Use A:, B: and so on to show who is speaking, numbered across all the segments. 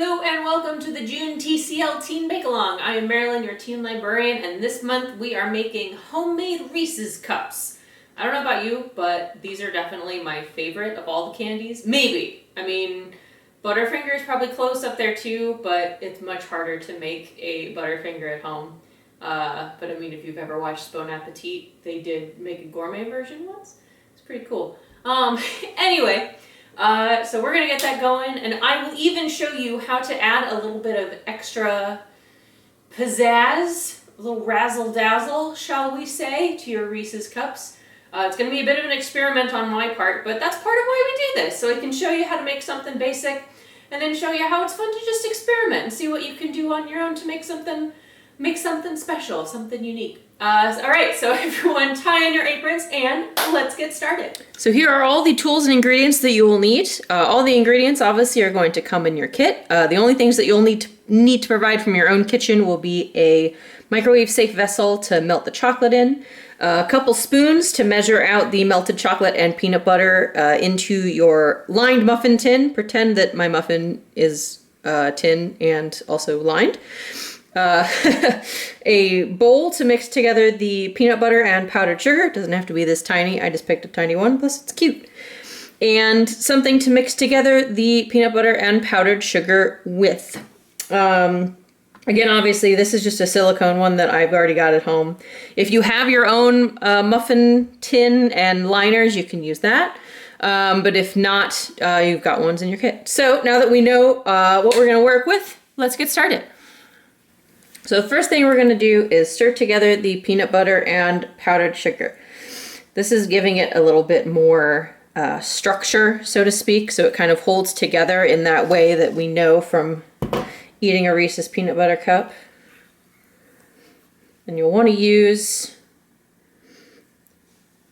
A: Hello and welcome to the June TCL Teen Bakealong. I am Marilyn, your teen librarian, and this month we are making homemade Reeses Cups. I don't know about you, but these are definitely my favorite of all the candies. Maybe. I mean, Butterfinger is probably close up there too, but it's much harder to make a Butterfinger at home. But I mean, if you've ever watched Bon Appetit, they did make a gourmet version once. It's pretty cool. Anyway. So we're going to get that going, and I will even show you how to add a little bit of extra pizzazz, a little razzle-dazzle, shall we say, to your Reese's Cups. It's going to be a bit of an experiment on my part, but that's part of why we do this, so I can show you how to make something basic, and then show you how it's fun to just experiment and see what you can do on your own to make something special, something unique. Alright, so everyone tie on your aprons and let's get started. So here are all the tools and ingredients that you will need. All the ingredients obviously are going to come in your kit. The only things that you'll need to provide from your own kitchen will be a microwave safe vessel to melt the chocolate in, a couple spoons to measure out the melted chocolate and peanut butter into your lined muffin tin. Pretend that my muffin is tin and also lined. A bowl to mix together the peanut butter and powdered sugar. It doesn't have to be this tiny. I just picked a tiny one, plus it's cute. And something to mix together the peanut butter and powdered sugar with. Again, obviously, this is just a silicone one that I've already got at home. If you have your own muffin tin and liners, you can use that. But if not, you've got ones in your kit. So now that we know what we're going to work with, let's get started. So the first thing we're going to do is stir together the peanut butter and powdered sugar. This is giving it a little bit more structure, so to speak, so it kind of holds together in that way that we know from eating a Reese's peanut butter cup. And you'll want to use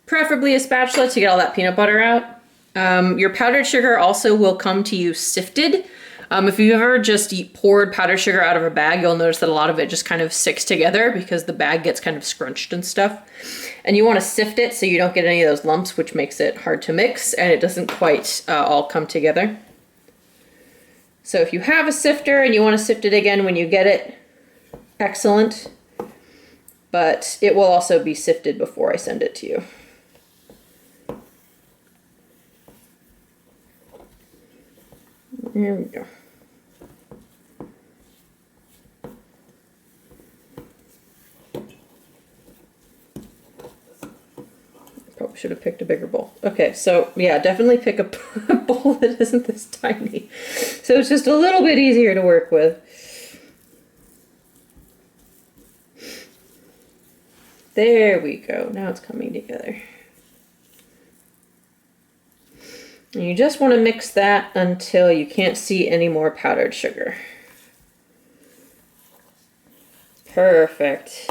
A: preferably a spatula to get all that peanut butter out. Your powdered sugar also will come to you sifted. If you've ever just poured powdered sugar out of a bag, you'll notice that a lot of it just kind of sticks together because the bag gets kind of scrunched and stuff. And you want to sift it so you don't get any of those lumps, which makes it hard to mix and it doesn't quite all come together. So if you have a sifter and you want to sift it again when you get it, excellent. But it will also be sifted before I send it to you. There we go. Probably should have picked a bigger bowl. Okay, so yeah, definitely pick a bowl that isn't this tiny. So it's just a little bit easier to work with. There we go. Now it's coming together. And you just want to mix that until you can't see any more powdered sugar. Perfect.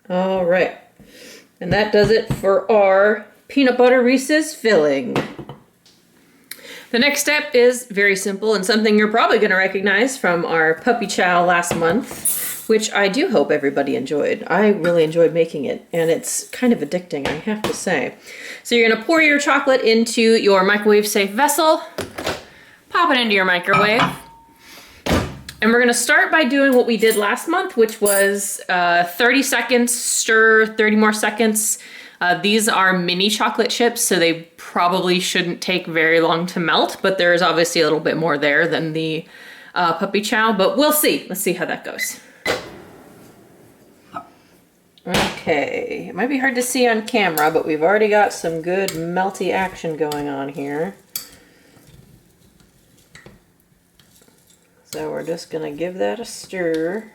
A: All right. And that does it for our peanut butter Reese's filling. The next step is very simple and something you're probably going to recognize from our puppy chow last month, which I do hope everybody enjoyed. I really enjoyed making it, and it's kind of addicting, I have to say. So you're going to pour your chocolate into your microwave-safe vessel, pop it into your microwave, and we're going to start by doing what we did last month, which was 30 seconds, stir, 30 more seconds. These are mini chocolate chips, so they probably shouldn't take very long to melt, but there is obviously a little bit more there than the puppy chow, but we'll see. Let's see how that goes. Okay, it might be hard to see on camera, but we've already got some good melty action going on here. So we're just gonna give that a stir.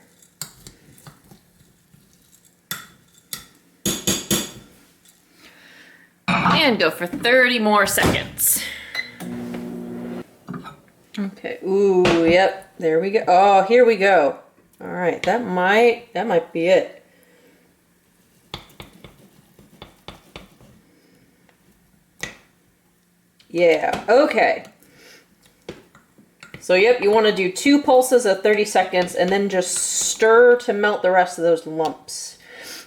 A: And go for 30 more seconds. Okay, ooh, yep, there we go. Oh, here we go. All right, that might be it. Yeah, okay. So yep, you want to do 2 pulses of 30 seconds and then just stir to melt the rest of those lumps.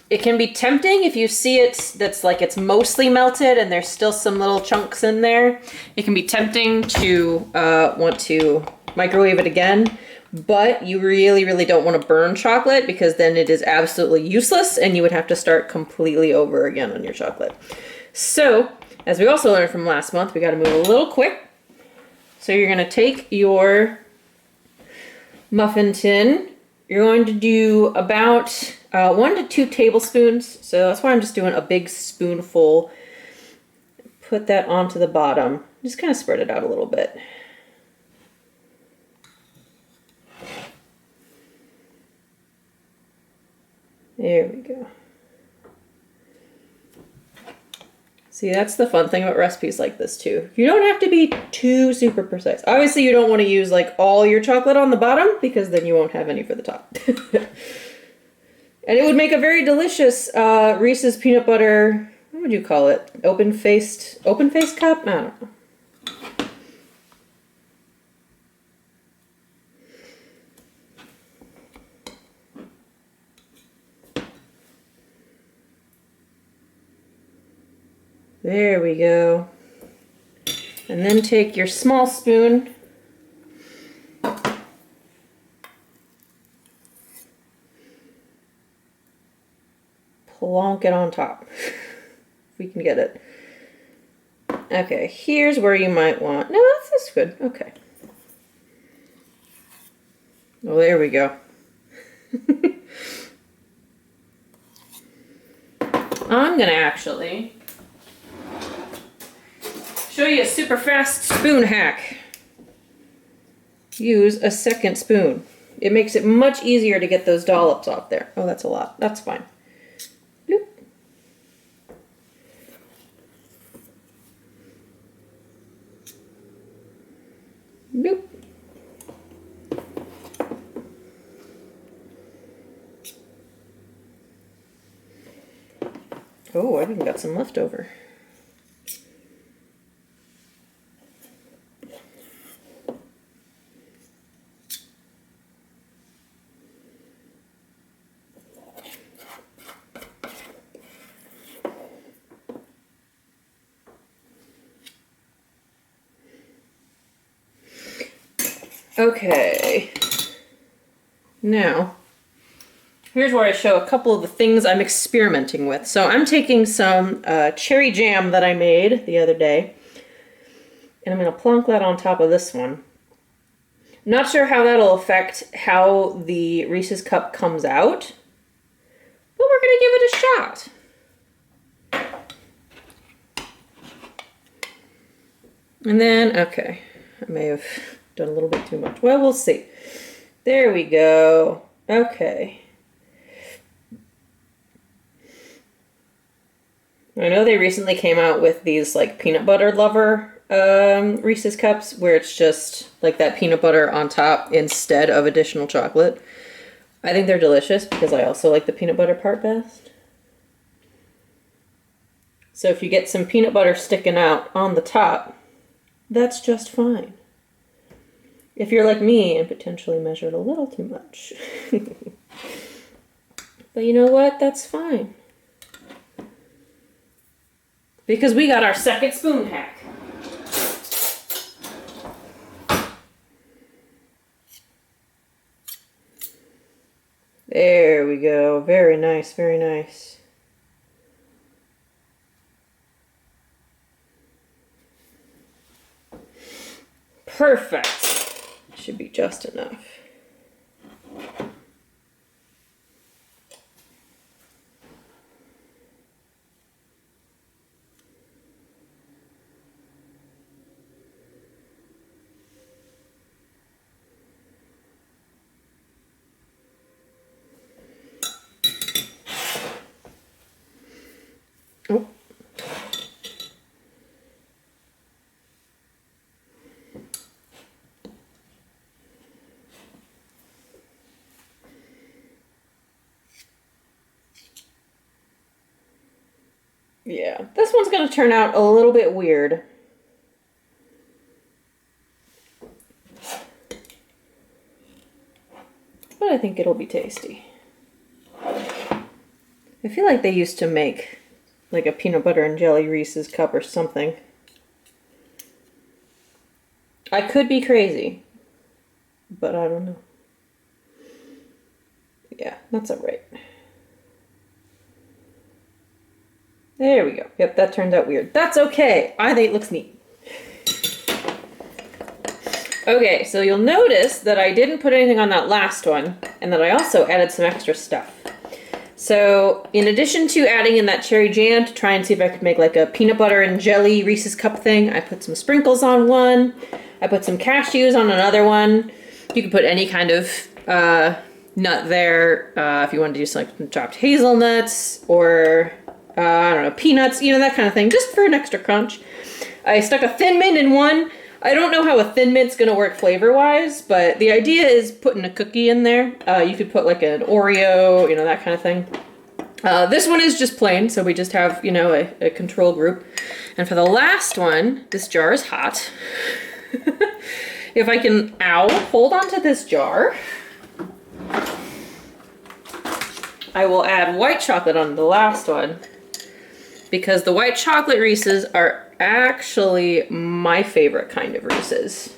A: It can be tempting if you see it that's like it's mostly melted and there's still some little chunks in there. It can be tempting to want to microwave it again, but you really, really don't want to burn chocolate because then it is absolutely useless and you would have to start completely over again on your chocolate. So, as we also learned from last month, we got to move a little quick. So you're going to take your muffin tin. You're going to do about 1 to 2 tablespoons. So that's why I'm just doing a big spoonful. Put that onto the bottom. Just kind of spread it out a little bit. There we go. See, that's the fun thing about recipes like this too. You don't have to be too super precise. Obviously, you don't want to use like all your chocolate on the bottom because then you won't have any for the top. And it would make a very delicious Reese's peanut butter, what would you call it? Open-faced cup? I don't know. There we go. And then take your small spoon. Plonk it on top. If we can get it. Okay, here's where you might want... No, that's good. Okay. Well, there we go. I'm gonna actually show you a super fast spoon hack. Use a second spoon. It makes it much easier to get those dollops off there. Oh, that's a lot. That's fine. Bloop. Bloop. Oh, I've even got some left over. Okay, now, here's where I show a couple of the things I'm experimenting with. So I'm taking some cherry jam that I made the other day, and I'm going to plonk that on top of this one. Not sure how that'll affect how the Reese's cup comes out, but we're going to give it a shot. And then, okay, I may have done a little bit too much. Well, we'll see. There we go. Okay. I know they recently came out with these like peanut butter lover Reese's cups where it's just like that peanut butter on top instead of additional chocolate. I think they're delicious because I also like the peanut butter part best. So if you get some peanut butter sticking out on the top, that's just fine. If you're like me and potentially measured a little too much. But you know what? That's fine. Because we got our second spoon hack. There we go. Very nice, very nice. Perfect. Should be just enough. Oh. Yeah, this one's going to turn out a little bit weird. But I think it'll be tasty. I feel like they used to make like a peanut butter and jelly Reese's cup or something. I could be crazy, but I don't know. Yeah, that's all right. There we go. Yep, that turned out weird. That's okay. I think it looks neat. Okay, so you'll notice that I didn't put anything on that last one, and that I also added some extra stuff. So, in addition to adding in that cherry jam to try and see if I could make like a peanut butter and jelly Reese's cup thing, I put some sprinkles on one. I put some cashews on another one. You could put any kind of nut there. If you wanted to use like chopped hazelnuts or, I don't know, peanuts, you know, that kind of thing, just for an extra crunch. I stuck a Thin Mint in one. I don't know how a Thin Mint's gonna work flavor-wise, but the idea is putting a cookie in there. You could put like an Oreo, you know, that kind of thing. This one is just plain, so we just have, you know, a control group. And for the last one, this jar is hot. If I can, hold on to this jar. I will add white chocolate on the last one, because the white chocolate Reese's are actually my favorite kind of Reese's.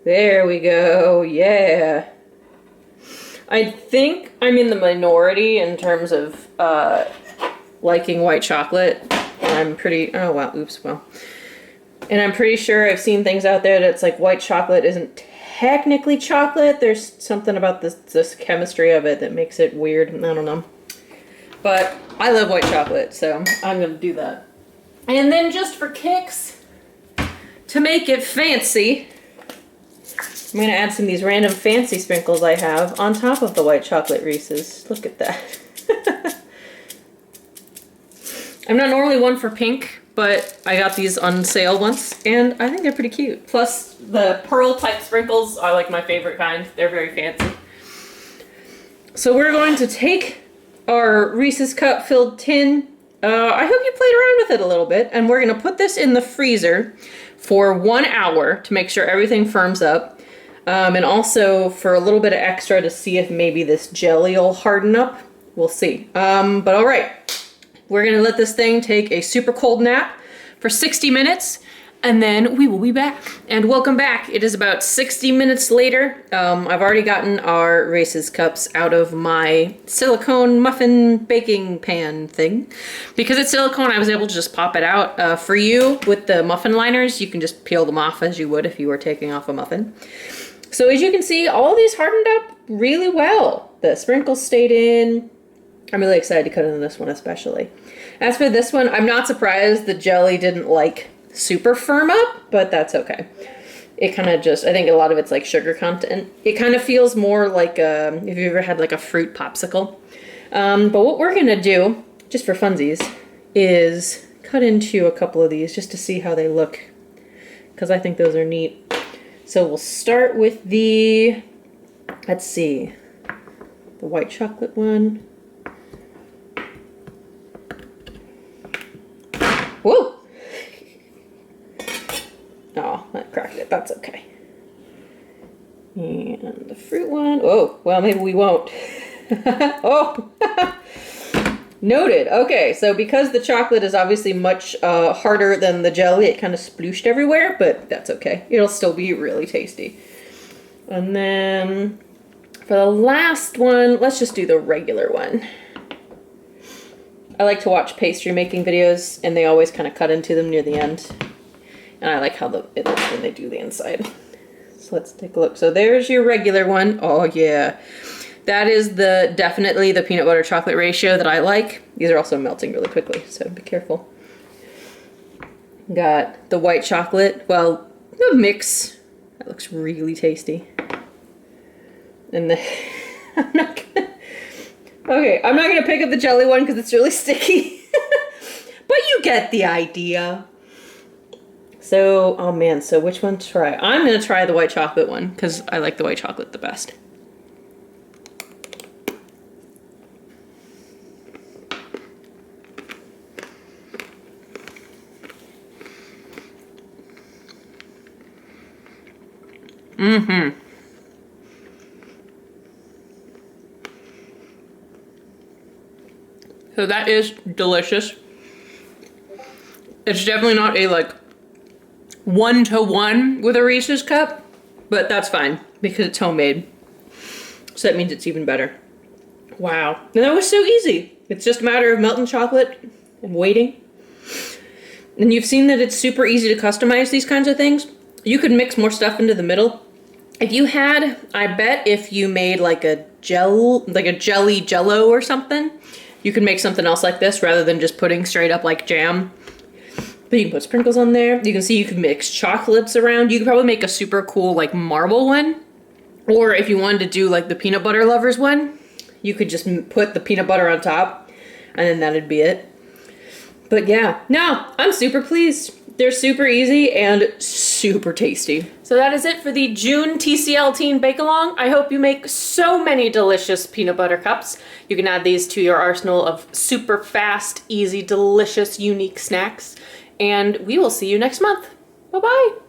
A: There we go, yeah. I think I'm in the minority in terms of liking white chocolate. I'm pretty, oh wow, oops, well. And I'm pretty sure I've seen things out there that's like white chocolate isn't technically chocolate. There's something about this chemistry of it that makes it weird, I don't know. But I love white chocolate, so I'm gonna do that. And then just for kicks, to make it fancy, I'm gonna add some of these random fancy sprinkles I have on top of the white chocolate Reese's. Look at that. I'm not normally one for pink, but I got these on sale once, and I think they're pretty cute. Plus, the pearl type sprinkles are like my favorite kind. They're very fancy. So we're going to take our Reese's cup filled tin. I hope you played around with it a little bit, and we're gonna put this in the freezer for 1 hour to make sure everything firms up. And also for a little bit of extra to see if maybe this jelly will harden up. We'll see. But all right, we're gonna let this thing take a super cold nap for 60 minutes, and then we will be back. And welcome back. It is about 60 minutes later. I've already gotten our Reese's cups out of my silicone muffin baking pan thing. Because it's silicone, I was able to just pop it out. For you, with the muffin liners, you can just peel them off as you would if you were taking off a muffin. So as you can see, all of these hardened up really well. The sprinkles stayed in. I'm really excited to cut into this one especially. As for this one, I'm not surprised the jelly didn't like super firm up, but that's okay. It kind of just, I think a lot of it's like sugar content. It kind of feels more like if you ever had like a fruit popsicle. But what we're gonna do, just for funsies, is cut into a couple of these just to see how they look, because I think those are neat. So we'll start with the, let's see, the white chocolate one. Whoa! Oh, that cracked it. That's okay. And the fruit one. Oh, well, maybe we won't. Oh! Noted. Okay, so because the chocolate is obviously much harder than the jelly, it kind of splooshed everywhere, but that's okay. It'll still be really tasty. And then for the last one, let's just do the regular one. I like to watch pastry making videos, and they always kind of cut into them near the end. And I like how it looks when they do the inside. So let's take a look. So there's your regular one. Oh yeah. That is definitely the peanut butter chocolate ratio that I like. These are also melting really quickly, so be careful. Got the white chocolate. Well, the mix. That looks really tasty. And then I'm not gonna pick up the jelly one because it's really sticky. But you get the idea. So, oh man, so which one to try? I'm gonna try the white chocolate one because I like the white chocolate the best.
B: So that is delicious. It's definitely not a like one-to-one with a Reese's cup, but that's fine because it's homemade. So that means it's even better. Wow, and that was so easy. It's just a matter of melting chocolate and waiting. And you've seen that it's super easy to customize these kinds of things. You could mix more stuff into the middle. If you had, I bet if you made like a jelly jello or something, you could make something else like this rather than just putting straight up like jam. But you can put sprinkles on there. You can see you can mix chocolates around. You could probably make a super cool like marble one. Or if you wanted to do like the peanut butter lovers one, you could just put the peanut butter on top and then that'd be it. But yeah, no, I'm super pleased. They're super easy and super tasty. So that is it for the June TCL Teen Bake-Along. I hope you make so many delicious peanut butter cups. You can add these to your arsenal of super fast, easy, delicious, unique snacks. And we will see you next month. Bye-bye.